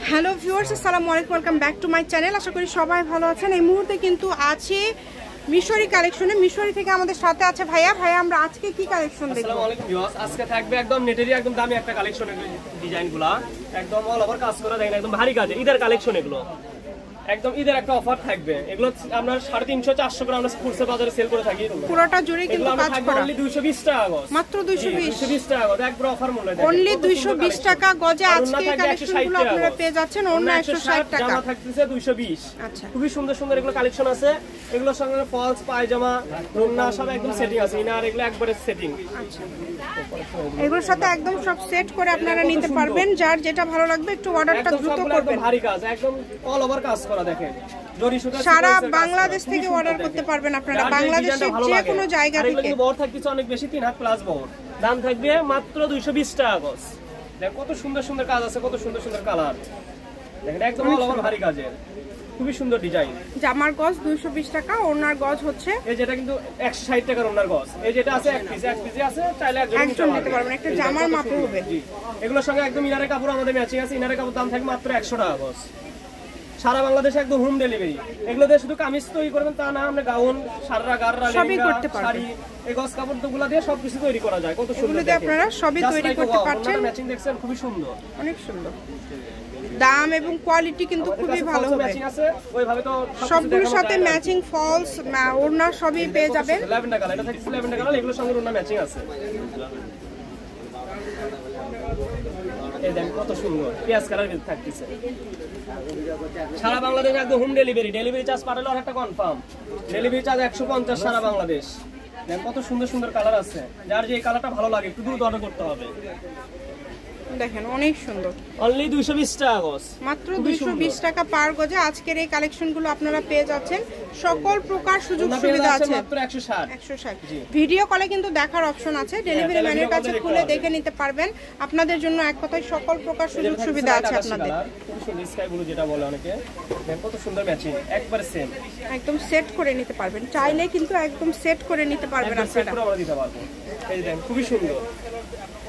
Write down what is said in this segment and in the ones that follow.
Hello viewers, আসসালামু আলাইকুম, welcome back to my channel. আশা করি সবাই ভালো আছেন। এই মুহূর্তে কিন্তু আছি মিশরি কালেকশনে। মিশরি থেকে আমাদের সাথে আছে ভাইয়া। আমরা আজকে কি কালেকশন দেখব? আসসালামু আলাইকুম ভিউয়ার্স, আজকে থাকবে একদম নেটেরই একদম দামি একটা কালেকশন। ডিজাইনগুলো একদম অল ওভার কাজ করা, দেখেন একদম ভারী কাজে ঈদের কালেকশন। এগুলো একদম ঈদের একটা অফার থাকবে। এগুলো আমরা 350-400 করে আমরা ফুলসে বাজারে সেল করে থাকি। পুরোটা জুড়ে কিন্তু কাজ করা, অনলি 220 টাকা গজ, মাত্র 220 টাকা গজ, একবার অফার মূল্য দেন অনলি 220 টাকা গজে আজকে কালেকশনগুলো আপনারা পেয়ে যাচ্ছেন। অন্য 160 টাকা, জামা থাকতেছে 220। আচ্ছা, খুবই সুন্দর সুন্দর এগুলো কালেকশন আছে। এগুলোর সঙ্গে ফলস পায়জামা রুন্না সব একদম সেটিং আছে। ইনার এগুলো একবারে সেটিং। আচ্ছা, এগুলোর সাথে একদম সব সেট করে আপনারা নিতে পারবেন। যার যেটা ভালো লাগবে একটু অর্ডারটা দ্রুত করবেন। ভারী কাজ, একদম অল ওভার কাজ করা, দেখেন সারা বাংলাদেশ থেকে অর্ডার করতে পারবেন আপনারা, বাংলাদেশের যে কোনো জায়গা থেকে। কিন্তু বড় থাকছে অনেক বেশি, 3 হাত প্লাস বড়। দাম থাকবে মাত্র 220 টাকা গজ। দেখেন কত সুন্দর সুন্দর কাজ আছে, কত সুন্দর সুন্দর কালার। দেখেন একদম অল ওভার ভারী কাজের, খুবই সুন্দর ডিজাইন। জামার গজ 220 টাকা, ওনার গজ হচ্ছে এই যেটা কিন্তু 160 টাকার ওনার গজ। এই যেটা আছে এক পিস আছে, চাইলে একজন নিতে পারবেন, একটা জামার মাপে হবে। এগুলোর সঙ্গে একদম ইনারের কাপড় আমাদের ম্যাচিং আছে। ইনারের কাপড় দাম থাকবে মাত্র 100 টাকা গজ। সারা বাংলাদেশে একদম হোম ডেলিভারি। এগুলো দিয়ে শুধু কামিজ তৈরি করবেন তা না, আমরা গাউন, সাররা, গাররা, লেহেঙ্গা, শাড়ি, এই গজ কাপড়গুলো দিয়ে সবকিছু তৈরি করা যায়। কত সুন্দর, এগুলো দিয়ে আপনারা সবই তৈরি করতে পারছেন। ম্যাচিং দেখছেন, খুবই সুন্দর, অনেক সুন্দর। দাম এবং কোয়ালিটি কিন্তু খুবই ভালো হবে। ম্যাচিং আছে ওইভাবে তো সবগুলোর সাথে ম্যাচিং ফলস ওড়না সবই পেয়ে যাবেন। ল্যাভেন্ডার কালার, এটা থাকছে ল্যাভেন্ডার কালার। এগুলোর সঙ্গে ওড়না ম্যাচিং আছে। এই দেখেন কত সুন্দর পেঁয়াজ কালার ভিতর থাকতেছে। সারা বাংলাদেশে একদম হোম ডেলিভারি। ডেলিভারি চার্জ পাঠালে আর একটা কনফার্ম। ডেলিভারি চার্জ 150 সারা বাংলাদেশ। দেখেন কত সুন্দর সুন্দর কালার আছে। যার যে কালারটা ভালো লাগে একটু দ্রুত অর্ডার করতে হবে। দেখেন অনেক সুন্দর, অনলি 220 টাকা গজ, মাত্র 220 টাকা পার গজে আজকের এই কালেকশনগুলো আপনারা পেয়ে যাচ্ছেন। সকল প্রকার সুযোগ সুবিধা আছে, মাত্র 160। ভিডিও কলে কিন্তু দেখার অপশন আছে, ডেলিভারি ম্যানের কাছে খুলে দেখে নিতে পারবেন। আপনাদের জন্য এক কথায় সকল প্রকার সুযোগ সুবিধা আছে আপনাদের। খুব সুন্দর স্কাই ব্লু যেটা বলে অনেকে, দেখেন কত সুন্দর ম্যাচিং, একবারে সেম, একদম সেট করে নিতে পারবেন। চাইলে কিন্তু একদম সেট করে নিতে পারবেন আপনারা, সেট করে আমরা দিতে পারবো। এই দেখেন খুবই সুন্দর,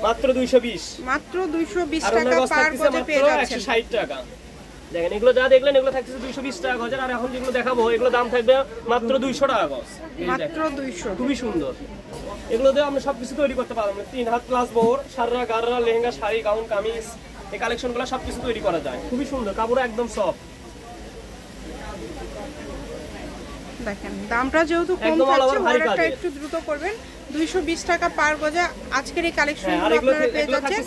মাত্র 220, মাত্র 220 টাকা পার গজে পেয়ে যাচ্ছেন। 160 টাকা। দেখেন এগুলো যা দেখলেন এগুলো থাকছে 220 টাকা গজের। আর এখন যেগুলো দেখাবো এগুলো দাম থাকবে মাত্র 200 টাকা গজ, মাত্র 200। খুবই সুন্দর। এগুলো দিয়ে আমরা সবকিছু তৈরি করতে পারবো। 3 হাত প্লাস বহর, সাররা, গাররা, লেহেঙ্গা, শাড়ি, গাউন, কামিজ, এই কালেকশনগুলো সবকিছু তৈরি করা যায়। খুবই সুন্দর, কাপড় একদম সফট। দেখেন দামটা যেহেতু কম থাকছে, অর্ডারটা একটু দ্রুত করবেন। 220 টাকা পার গজে আজকের এই কালেকশনগুলো আপনারা পেয়ে যাচ্ছেন।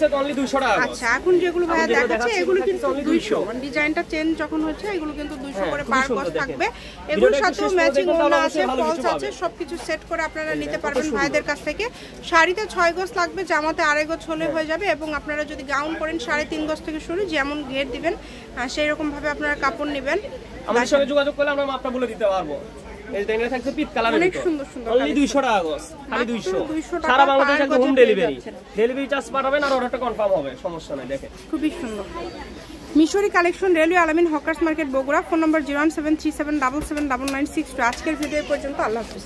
আচ্ছা, এখন যেগুলো ভাইয়া দেখাচ্ছে এগুলো কিন্তু 200, মানে ডিজাইনটা চেঞ্জ যখন হচ্ছে এগুলো কিন্তু 200 করে পার গজ থাকবে। এগুলোর সাথেও ম্যাচিং ওড়না আছে, ফলস আছে, সবকিছু সেট করে আপনারা নিতে পারবেন ভাইদের কাছ থেকে। শাড়িতে 6 গজ লাগবে, জামাতে 2.5 গজ হলে হয়ে যাবে। এবং আপনারা যদি গাউন করেন 3.5 গজ থেকে শুরু, যেমন ঘের দিবেন সেই রকম ভাবে আপনারা কাপড় নেবেন। আমাদের সঙ্গে যোগাযোগ করলে আমরা মাপটা বলে দিতে পারবো। এই দেখেন থাকছে পিট কালার, অনেক সুন্দর সুন্দর, অনলি 200 টাকা গজ, খালি 200 সারা বাংলাদেশে একদম হোম ডেলিভারি। ডেলিভারি চার্জ পাঠাবেন আর অর্ডারটা কনফার্ম হবে, সমস্যা নাই। দেখেন খুবই সুন্দর মিশরি কালেকশন, রেলওয়ে আলামিন হকার্স মার্কেট বগুড়া। ফোন নম্বর 01737779962। আজকের ভিডিও পর্যন্ত, আল্লাহ হাফেজ।